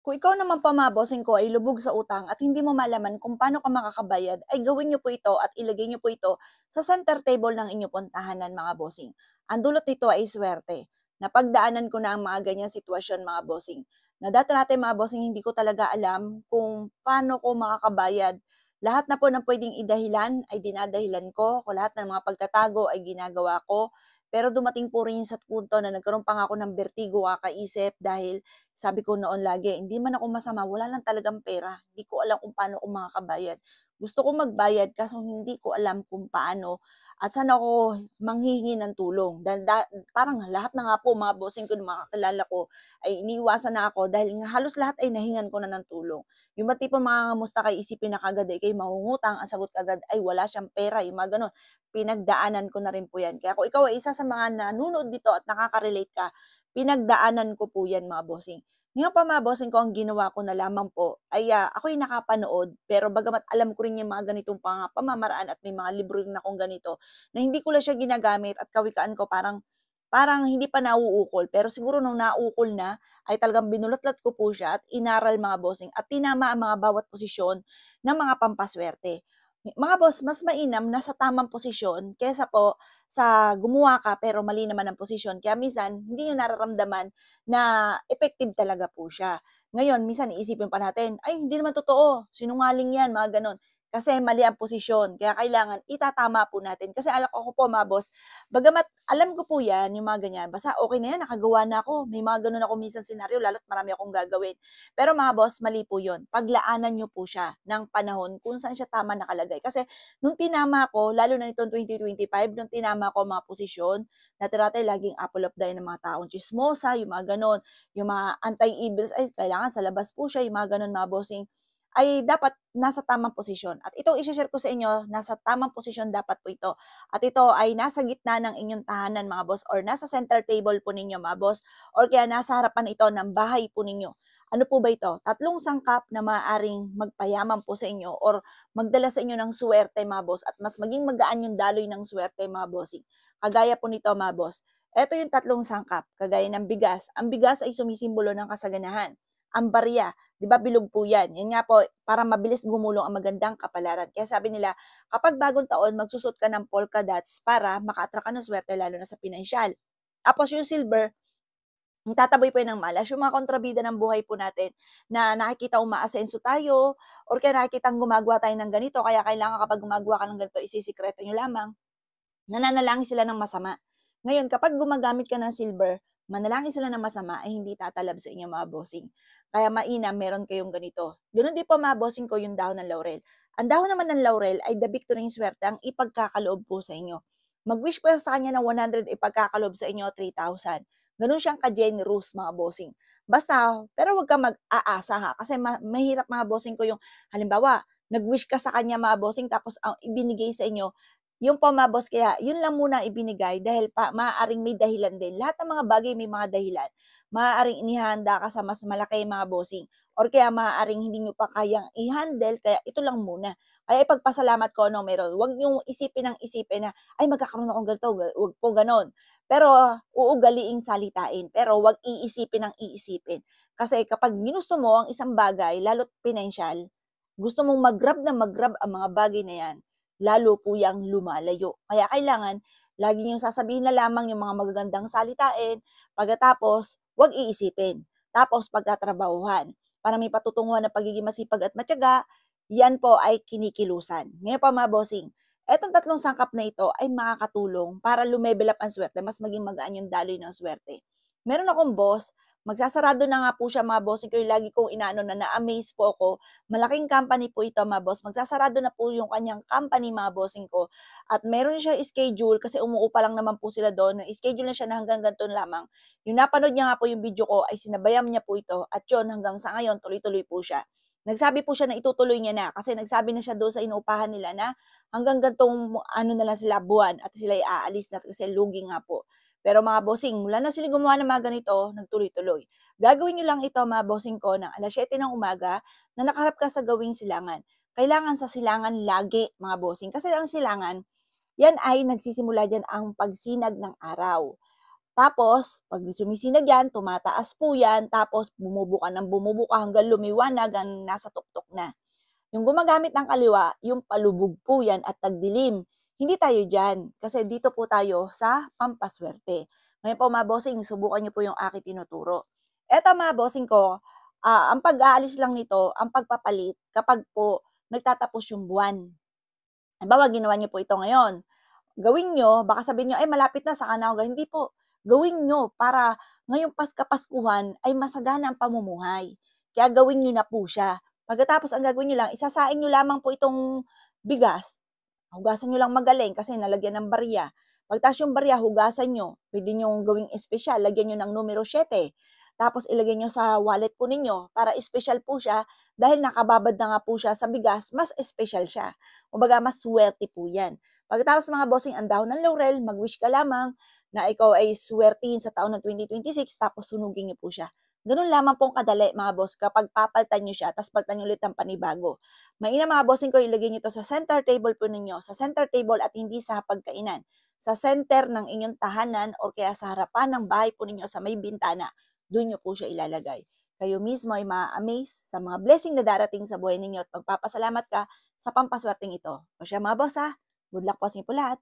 Kung ikaw naman pa mga bossing ko ay lubog sa utang at hindi mo malaman kung paano ka makakabayad, ay gawin niyo po ito at ilagay niyo po ito sa center table ng inyong puntahanan mga bossing. Ang dulot nito ay swerte. Napagdaanan ko na ang mga ganyang sitwasyon mga bossing. Na dati mga bossing hindi ko talaga alam kung paano ko makakabayad. Lahat na po ng pwedeng idahilan ay dinadahilan ko, kung lahat ng mga pagtatago ay ginagawa ko. Pero dumating po rin sa punto na nagkaroon pa nga ako ng bertigo kakaisip dahil sabi ko noon lagi, "Hindi man ako masama, wala lang talagang pera. Hindi ko alam kung paano ako makakabayad. Gusto ko magbayad kaso hindi ko alam kung paano at saan ako manghihingi ng tulong." Dahil parang lahat na nga po mga bossing ko, ng mga kakilala ko ay iniiwasan na ako dahil nga halos lahat ay nahingan ko na ng tulong. Yung ba tipong mangangamusta kay isipin na kaagad ay kayo mangungutang, ang sagot kaagad ay wala siyang pera, yung mga gano'n. Pinagdaanan ko na rin po yan. Kaya kung ikaw ay isa sa mga nanonood dito at nakaka-relate ka, pinagdaanan ko po yan mga bossing. Ngayon pa mga bossing ko, ang ginawa ko na lamang po ay, ako'y nakapanood pero bagamat alam ko rin yung mga ganitong pamamaraan at may mga libro rin akong ganito, na hindi ko lang siya ginagamit at kawikaan ko parang parang hindi pa nauukol. Pero siguro nung naukol na, ay talagang binulatlat ko po siya at inaral mga bossing at tinama ang mga bawat posisyon ng mga pampaswerte. Mga boss, mas mainam na sa tamang posisyon kaysa po sa gumawa ka pero mali naman ang posisyon. Kaya minsan, hindi niyo nararamdaman na effective talaga po siya. Ngayon, minsan iisipin pa natin, ay hindi naman totoo, sinungaling yan, mga ganon. Kasi mali ang posisyon. Kaya kailangan itatama po natin. Kasi alak ako po mga boss, bagamat alam ko po yan, yung mga ganyan, basta okay na yan, nakagawa na ako. May mga ganon ako minsan senaryo, lalo't marami akong gagawin. Pero mga boss, mali po yun. Paglaanan nyo po siya ng panahon kung saan siya tama nakalagay. Kasi nung tinama ko, lalo na nitong 2025, nung tinama ko mga posisyon, dati-dati laging apple of the eye ng mga taong chismosa, yung mga ganon, yung mga anti-evils, ay kailangan sa labas po siya, yung mga ganon mga bossing, ay dapat nasa tamang posisyon. At itong i-share ko sa inyo, nasa tamang posisyon dapat po ito. At ito ay nasa gitna ng inyong tahanan mga boss or nasa center table po ninyo mga boss or kaya nasa harapan ito ng bahay po ninyo. Ano po ba ito? Tatlong sangkap na maaaring magpayaman po sa inyo or magdala sa inyo ng swerte mga boss at mas maging magaan yung daloy ng swerte mga bossing. Kagaya po nito mga boss. Ito yung tatlong sangkap, kagaya ng bigas. Ang bigas ay sumisimbolo ng kasaganahan. Ang barya, 'di ba bilog po 'yan. Yan nga po, para mabilis gumulong ang magandang kapalaran. Kaya sabi nila, kapag bagong taon, magsusot ka ng polka dots para maka-attract ka ng swerte lalo na sa pinansyal. Tapos yung silver, ang tataboy po yan ng malas, yung mga kontrabida ng buhay po natin na nakikita umaasenso tayo or kaya nakikitang gumagawa tayo ng ganito, kaya kailangan kapag gumagawa ka ng ganito, isisikreto nyo lamang. Nananalangin sila ng masama. Ngayon, kapag gumagamit ka ng silver, manalangin sila ng masama ay hindi tatalab sa inyong mga bossing. Kaya mainam meron kayong ganito. Ganoon din po mga bossing ko yung dahon ng laurel. Ang dahon naman ng laurel ay the victory ng swerte ang ipagkakaloob po sa inyo. Mag-wish po sa kanya ng 100, ipagkakaloob sa inyo 3,000. Ganun siyang ka-generous mga bossing. Basta, pero wag ka mag-aasa ha. Kasi mahirap mga bossing ko yung, halimbawa, nag-wish ka sa kanya mga bossing tapos ang ibinigay sa inyo yung pamabos kaya yun lang muna ibinigay dahil maaaring may dahilan din. Lahat ng mga bagay may mga dahilan. Maaaring inihanda ka sa mas malaki mga bossing or kaya maaaring hindi nyo pa kayang i-handle kaya ito lang muna. Kaya ipagpasalamat ko no meron. Huwag nyo isipin ng isipin na ay magkakaroon akong ganito, huwag po ganon. Pero uugaliing salitain pero huwag iisipin ng iisipin. Kasi kapag ginusto mo ang isang bagay, lalo't pinansyal, gusto mong mag-grab na mag-grab ang mga bagay na yan, lalo po yang lumalayo. Kaya kailangan lagi niyong sasabihin na lamang yung mga magagandang salitain, pagkatapos 'wag iisipin. Tapos pagtatrabahuhan, para may patutunguhan ng pagiging masipag at matiyaga, yan po ay kinikilusan. Ngayon pa mga bossing, etong tatlong sangkap na ito ay makakatulong para lumebel up ang swerte, mas maging magaan yung daloy ng swerte. Meron akong boss, magsasarado na nga po siya mga bossing ko, yung lagi kong inaano na na-amaze po ako. Malaking company po ito mga boss. Magsasarado na po yung kanyang company mga bossing ko. At meron siya schedule kasi umuupa lang naman po sila doon. Schedule na siya na hanggang ganito lamang. Yung napanood niya nga po yung video ko ay sinabayan niya po ito at yun hanggang sa ngayon tuloy-tuloy po siya. Nagsabi po siya na itutuloy niya na kasi nagsabi na siya doon sa inuupahan nila na hanggang gantong ano na lang sila buwan at sila ay aalis na kasi lugi nga po. Pero mga bossing, mula na sila gumawa ng mga ganito, nagtuloy-tuloy. Gagawin niyo lang ito mga bossing ko ng 7:00 ng umaga na nakaharap ka sa gawing silangan. Kailangan sa silangan lagi mga bossing. Kasi ang silangan, yan ay nagsisimula diyan ang pagsinag ng araw. Tapos, pag sumisinag yan, tumataas po yan, tapos bumubuka ng bumubuka hanggang lumiwanag ang nasa tuktok na. Yung gumagamit ng kaliwa, yung palubog po yan at tagdilim. Hindi tayo dyan, kasi dito po tayo sa pampaswerte. Ngayon po mga bossing, subukan niyo po yung aking tinuturo. Eto mga bossing ko, ang pag-aalis lang nito, ang pagpapalit kapag po nagtatapos yung buwan. Halimbawa, ginawa niyo po ito ngayon. Gawin niyo, baka sabihin niyo, "Ay malapit na saka na ako." Hindi po, gawin niyo para ngayong Kapaskuhan ay masagana ang pamumuhay. Kaya gawin niyo na po siya. Pagkatapos ang gagawin niyo lang, isasaing niyo lamang po itong bigas, hugasan niyo lang magaling kasi nalagyan ng barya. Pagtapos yung barya, hugasan niyo. Puwede niyong gawing espesyal, lagyan niyo ng numero 7. Tapos ilagay niyo sa wallet po ninyo para espesyal po siya dahil nakababad na nga po siya sa bigas, mas espesyal siya. Kumbaga mas swerte po 'yan. Pagkatapos mga bossing, ang dahon ng laurel, mag-wish ka lamang na ikaw ay swertihin sa taon ng 2026 tapos sunugin niyo po siya. Gano'n lamang pong kadali mga boss kapag papalitan niyo siya tapos palitan niyo ulit ng panibago. Mainam mga bossing ko, ilagay niyo 'to sa center table po ninyo, sa center table at hindi sa hapagkainan. Sa center ng inyong tahanan or kaya sa harapan ng bahay po ninyo sa may bintana, do'n niyo po siya ilalagay. Kayo mismo ay ma-amaze sa mga blessing na darating sa buhay ninyo at magpapasalamat ka sa pampaswerteng ito. O siya mga boss ha, good luck po sa inyo po lahat.